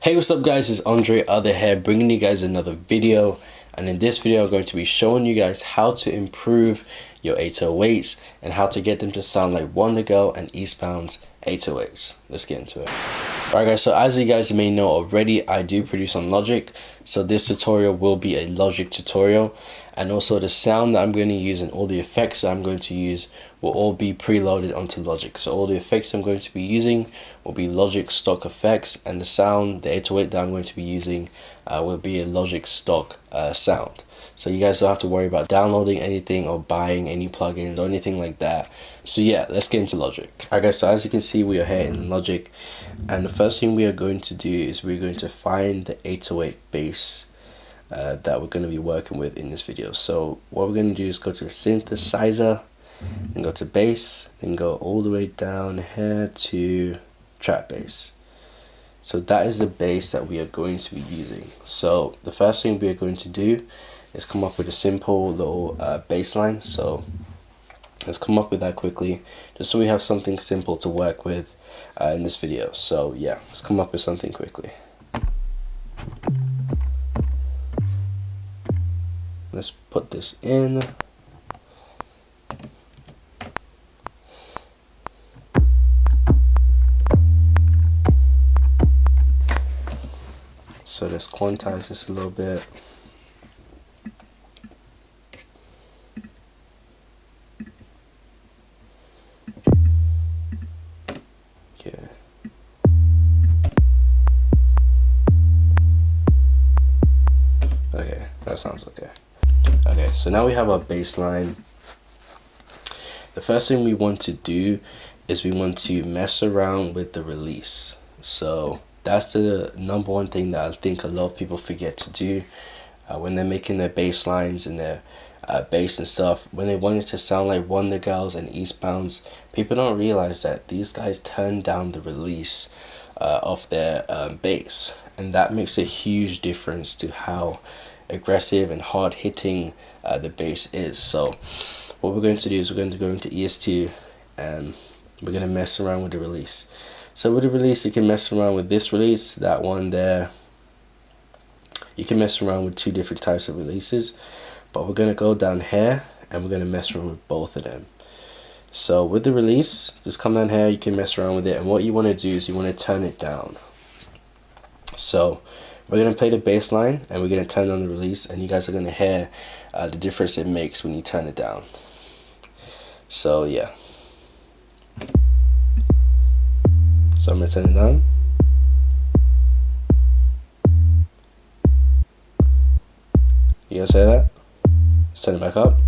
Hey, what's up guys, it's AndreOther here, bringing you guys another video. And in this video I'm going to be showing you guys how to improve your 808s and how to get them to sound like WondaGurl and EesteBound's 808s. Let's get into it. Alright guys, so as you guys may know already, I do produce on Logic. So this tutorial will be a Logic tutorial. And also the sound that I'm going to use and all the effects that I'm going to use will all be preloaded onto Logic. So all the effects I'm going to be using will be Logic stock effects, and the sound, the 808 that I'm going to be using will be a Logic stock sound. So you guys don't have to worry about downloading anything or buying any plugins or anything like that. So yeah, let's get into Logic. Alright guys, so as you can see, we are here in Logic, and the first thing we are going to do is we're going to find the 808 bass that we're going to be working with in this video. So what we're going to do is go to synthesizer and go to bass and go all the way down here to trap bass. So that is the bass that we are going to be using. So the first thing we are going to do is come up with a simple little bass line. So let's come up with that quickly, just so we have something simple to work with in this video. So yeah, let's come up with something quickly. Let's put this in. So let's quantize this a little bit. Okay. Okay, that sounds okay. Okay, so now we have our bass line. The first thing we want to do is we want to mess around with the release. So that's the number one thing that I think a lot of people forget to do when they're making their bass lines and their bass and stuff. When they want it to sound like WondaGurls and EastBounds, people don't realize that these guys turn down the release of their bass, and that makes a huge difference to how aggressive and hard hitting the bass is. So what we're going to do is we're going to go into ES2 and we're going to mess around with the release. So with the release, you can mess around with this release, that one there. You can mess around with two different types of releases, but we're going to go down here and we're going to mess around with both of them. So with the release, just come down here, you can mess around with it, and what you want to do is you want to turn it down. So we're going to play the bass line and we're going to turn on the release, and you guys are going to hear the difference it makes when you turn it down. So yeah. So I'm going to turn it down. You guys hear that? Let's turn it back up.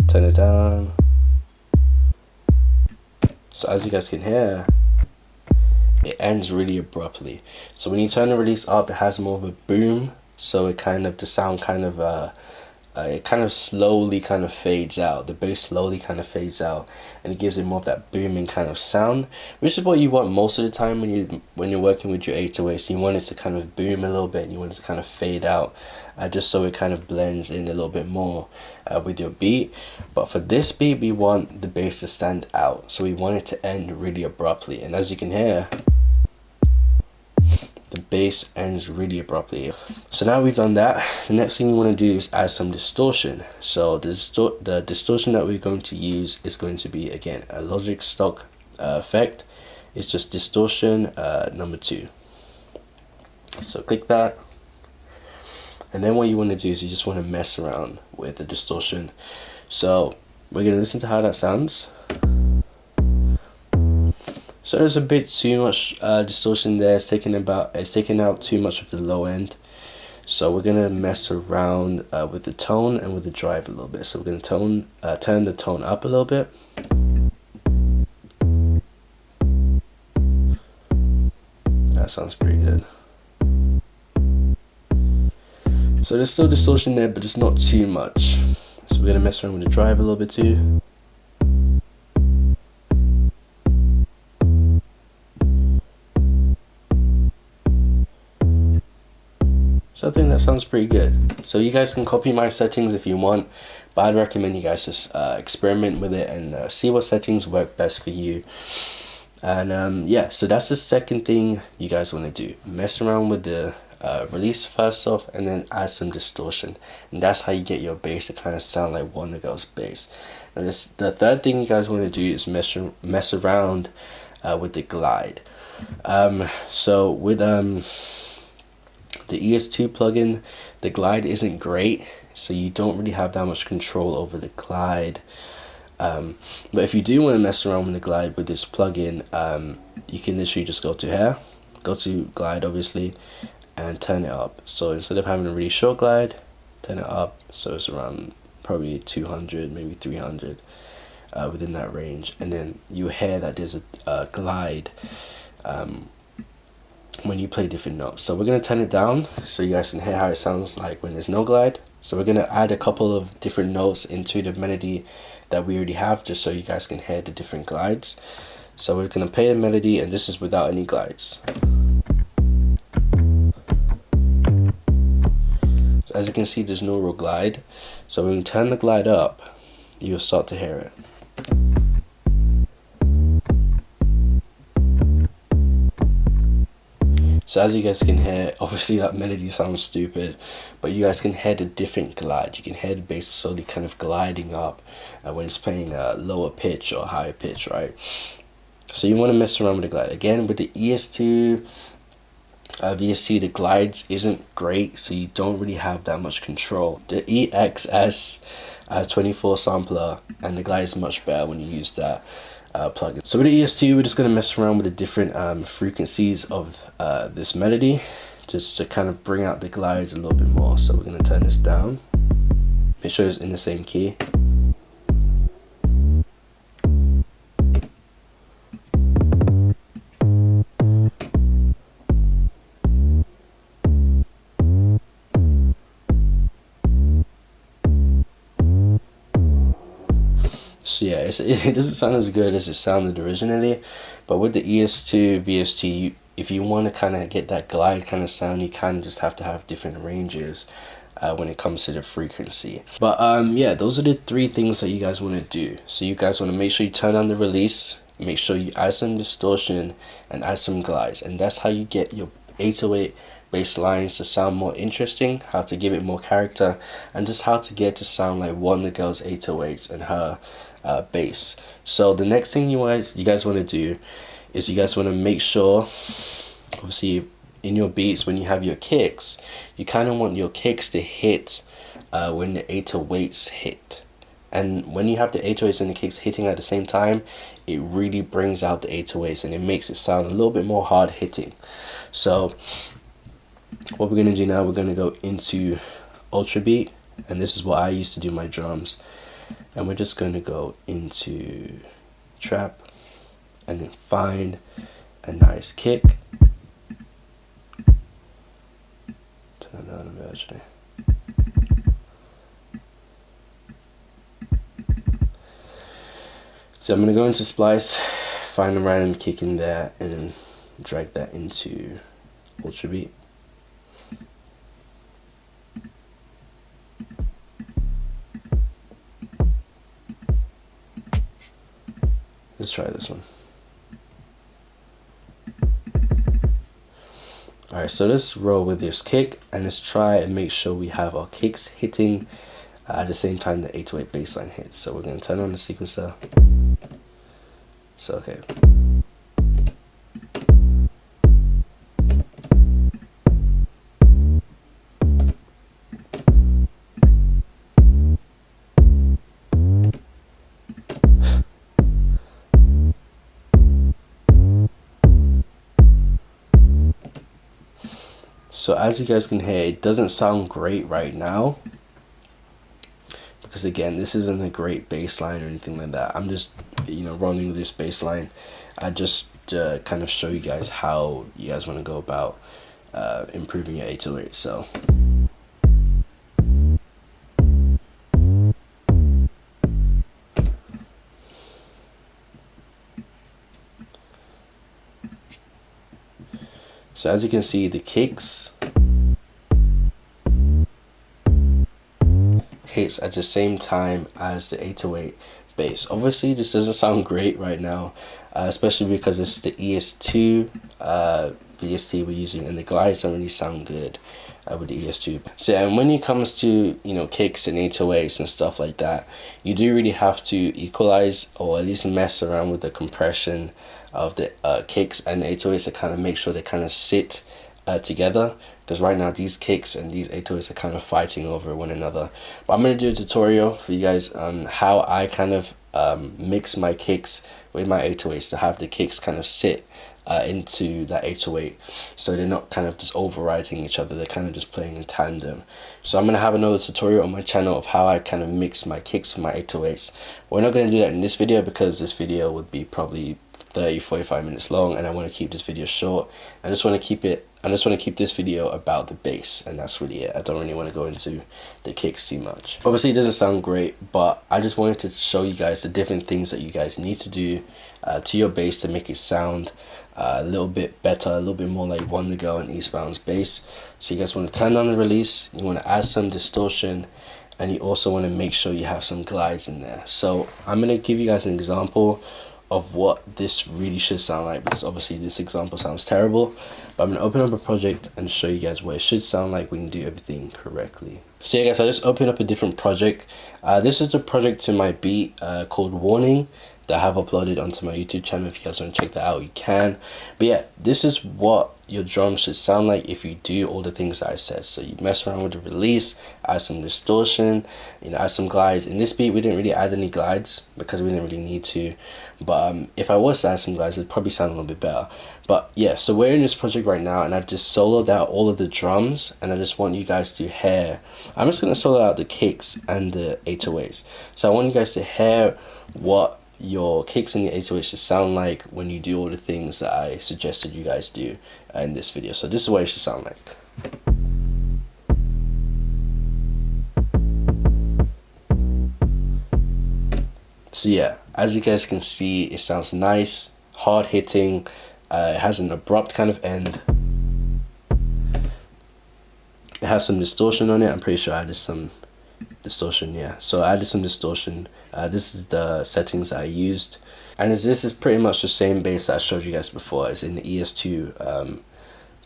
Turn it down. So as you guys can hear, it ends really abruptly. So when you turn the release up, it has more of a boom, so it kind of, the sound kind of it kind of slowly kind of fades out. The bass slowly kind of fades out, and it gives it more of that booming kind of sound, which is what you want most of the time when you're working with your 808s. You want it to kind of boom a little bit, and you want it to kind of fade out, just so it kind of blends in a little bit more with your beat. But for this beat, we want the bass to stand out, so we want it to end really abruptly. And as you can hear, the bass ends really abruptly. So now we've done that, the next thing you want to do is add some distortion. So the distortion that we're going to use is going to be, again, a Logic stock effect. It's just distortion number 2. So click that, and then what you want to do is you just want to mess around with the distortion. So we're going to listen to how that sounds. So there's a bit too much distortion there. It's taking out too much of the low end. So we're gonna mess around with the tone and with the drive a little bit. So we're gonna turn the tone up a little bit. That sounds pretty good. So there's still distortion there, but it's not too much. So we're gonna mess around with the drive a little bit too. So I think that sounds pretty good. So you guys can copy my settings if you want, but I'd recommend you guys just experiment with it and see what settings work best for you. And yeah, so that's the second thing you guys want to do. Mess around with the release first off, and then add some distortion, and that's how you get your bass to kind of sound like WondaGurl's bass. And the third thing you guys want to do is mess around with the glide. So with the ES2 plugin, the glide isn't great, so you don't really have that much control over the glide. But if you do want to mess around with the glide with this plugin, you can literally just go to hair, go to glide obviously, and turn it up. So instead of having a really short glide, turn it up so it's around probably 200, maybe 300, within that range. And then you hear that there's a glide when you play different notes. So we're going to turn it down so you guys can hear how it sounds like when there's no glide. So we're going to add a couple of different notes into the melody that we already have, just so you guys can hear the different glides. So we're going to play the melody, and this is without any glides. So as you can see, there's no real glide. So when we turn the glide up, you'll start to hear it. So as you guys can hear, obviously that melody sounds stupid, but you guys can hear the different glide. You can hear the bass slowly kind of gliding up when it's playing a lower pitch or higher pitch, right? So you want to mess around with the glide. Again, with the ES2, VST, the glides isn't great, so you don't really have that much control. The EXS 24 sampler and the glide is much better when you use that plugin. So with the ES2, we're just going to mess around with the different frequencies of this melody, just to kind of bring out the glides a little bit more. So we're going to turn this down, make sure it's in the same key. So yeah, it doesn't sound as good as it sounded originally, but with the ES2 VST, if you want to kind of get that glide kind of sound, you kind of just have to have different ranges when it comes to the frequency. But yeah, those are the three things that you guys want to do. So you guys want to make sure you turn on the release, make sure you add some distortion, and add some glides, and that's how you get your 808 bass lines to sound more interesting, how to give it more character, and just how to get it to sound like WondaGurl's 808s and her bass. So the next thing you guys want to do is you guys want to make sure, obviously in your beats, when you have your kicks, you kind of want your kicks to hit when the 808s hit. And when you have the 808s and the kicks hitting at the same time, it really brings out the 808s and it makes it sound a little bit more hard hitting. So what we're going to do now, we're going to go into Ultra Beat, and this is what I used to do my drums. And we're just going to go into trap and then find a nice kick. Turn it on a bit actually. So I'm going to go into Splice, find a random kick in there, and then drag that into Ultra Beat. Let's try this one. Alright, so let's roll with this kick, and let's try and make sure we have our kicks hitting at the same time the 808 bassline hits. So we're going to turn on the sequencer. So okay. So as you guys can hear, it doesn't sound great right now, because again, this isn't a great bass line or anything like that. I'm just, running with this bass line. I just kind of show you guys how you guys want to go about improving your 808. So as you can see, the kicks hits at the same time as the 808 bass. Obviously this doesn't sound great right now, especially because this is the ES2 VST we're using, and the glides don't really sound good with the ES2. So yeah, and when it comes to, you know, kicks and 808s and stuff like that, you do really have to equalize, or at least mess around with the compression of the kicks and 808s to kind of make sure they kind of sit together, because right now these kicks and these 808s are kind of fighting over one another. But I'm going to do a tutorial for you guys on how I kind of mix my kicks with my 808s to have the kicks kind of sit into that 808, so they're not kind of just overriding each other, they're kind of just playing in tandem. So I'm going to have another tutorial on my channel of how I kind of mix my kicks with my 808s. We're not going to do that in this video because this video would be probably 30-45 minutes long, and I want to keep this video short. I just want to keep this video about the bass, and that's really it. I don't really want to go into the kicks too much. Obviously it doesn't sound great, but I just wanted to show you guys the different things that you guys need to do to your bass to make it sound a little bit better, a little bit more like WondaGurl and EesteBound's bass. So you guys want to turn on the release, you want to add some distortion, and you also want to make sure you have some glides in there. So I'm going to give you guys an example of what this really should sound like, because obviously this example sounds terrible, but I'm going to open up a project and show you guys what it should sound like when you do everything correctly. So yeah guys, I just opened up a different project. This is the project to my beat called Warning that I have uploaded onto my YouTube channel. If you guys want to check that out, you can. But yeah, this is what your drums should sound like if you do all the things that I said. So you mess around with the release, add some distortion, you know, add some glides. In this beat we didn't really add any glides because we didn't really need to, but if I was to add some glides, it'd probably sound a little bit better. But yeah, so we're in this project right now, and I've just soloed out all of the drums, and I just want you guys to hear, I'm just going to solo out the kicks and the 808s. So I want you guys to hear what your kicks and your 808s should sound like when you do all the things that I suggested you guys do in this video. So this is what it should sound like. So yeah, as you guys can see, it sounds nice, hard hitting, it has an abrupt kind of end, it has some distortion on it. I'm pretty sure I added some distortion, yeah, so I added some distortion. This is the settings that I used, and this is pretty much the same bass that I showed you guys before. It's in the ES2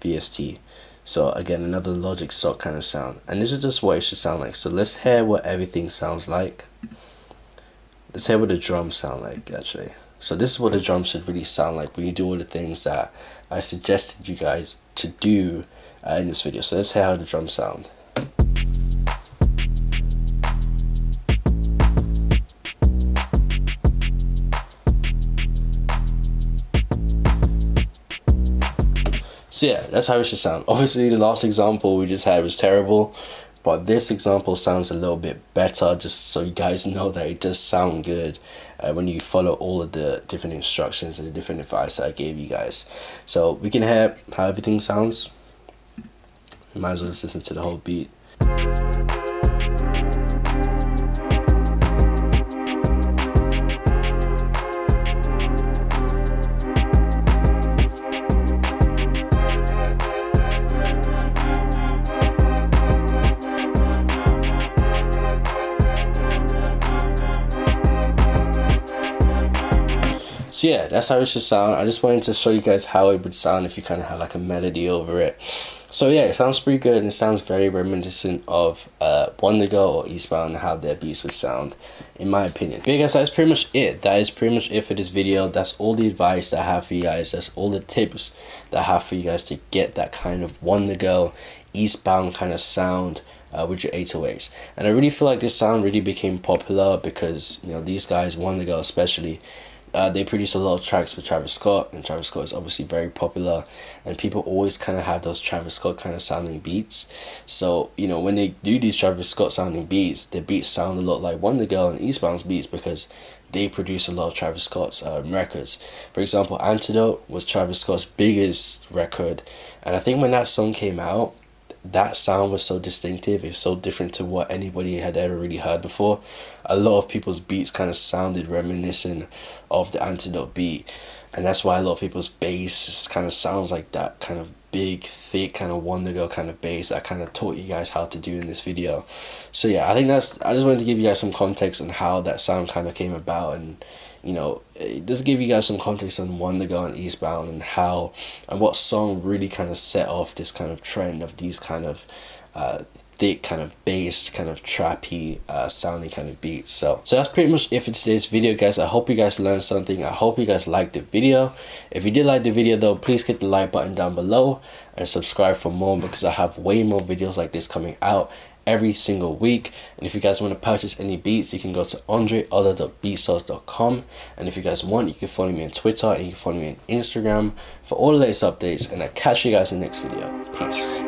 VST. So again, another Logic sock kind of sound, and this is just what it should sound like. So let's hear what everything sounds like. Let's hear what the drums sound like actually. So this is what the drums should really sound like when you do all the things that I suggested you guys to do in this video. So let's hear how the drums sound. So yeah, that's how it should sound. Obviously the last example we just had was terrible, but this example sounds a little bit better, just so you guys know that it does sound good when you follow all of the different instructions and the different advice that I gave you guys. So we can hear how everything sounds. You might as well just listen to the whole beat. So yeah, that's how it should sound. I just wanted to show you guys how it would sound if you kind of had like a melody over it. So yeah, it sounds pretty good, and it sounds very reminiscent of WondaGurl or EesteBound and how their beats would sound, in my opinion. But yeah guys, that's pretty much it. That is pretty much it for this video. That's all the advice that I have for you guys. That's all the tips that I have for you guys to get that kind of WondaGurl, EesteBound kind of sound with your 808s. And I really feel like this sound really became popular because, you know, these guys, WondaGurl especially, they produce a lot of tracks for Travis Scott, and Travis Scott is obviously very popular, and people always kind of have those Travis Scott kind of sounding beats. So, you know, when they do these Travis Scott sounding beats, their beats sound a lot like WondaGurl and EesteBound's beats because they produce a lot of Travis Scott's records. For example, Antidote was Travis Scott's biggest record, and I think when that song came out, that sound was so distinctive. It's so different to what anybody had ever really heard before. A lot of people's beats kind of sounded reminiscent of the Antidote beat, and that's why a lot of people's bass kind of sounds like that kind of big, thick kind of WondaGurl kind of bass I kind of taught you guys how to do in this video. So yeah, I just wanted to give you guys some context on how that sound kind of came about, and you know, just give you guys some context on WondaGurl and EastBound, and how and what song really kind of set off this kind of trend of these kind of thick kind of bass, kind of trappy sounding kind of beats. So that's pretty much it for today's video, guys. I hope you guys learned something. I hope you guys liked the video. If you did like the video though, please hit the like button down below and subscribe for more, because I have way more videos like this coming out every single week. And if you guys want to purchase any beats, you can go to AndreOther.beatstars.com, and if you guys want, you can follow me on Twitter and you can follow me on Instagram for all the latest updates, and I'll catch you guys in the next video. Peace.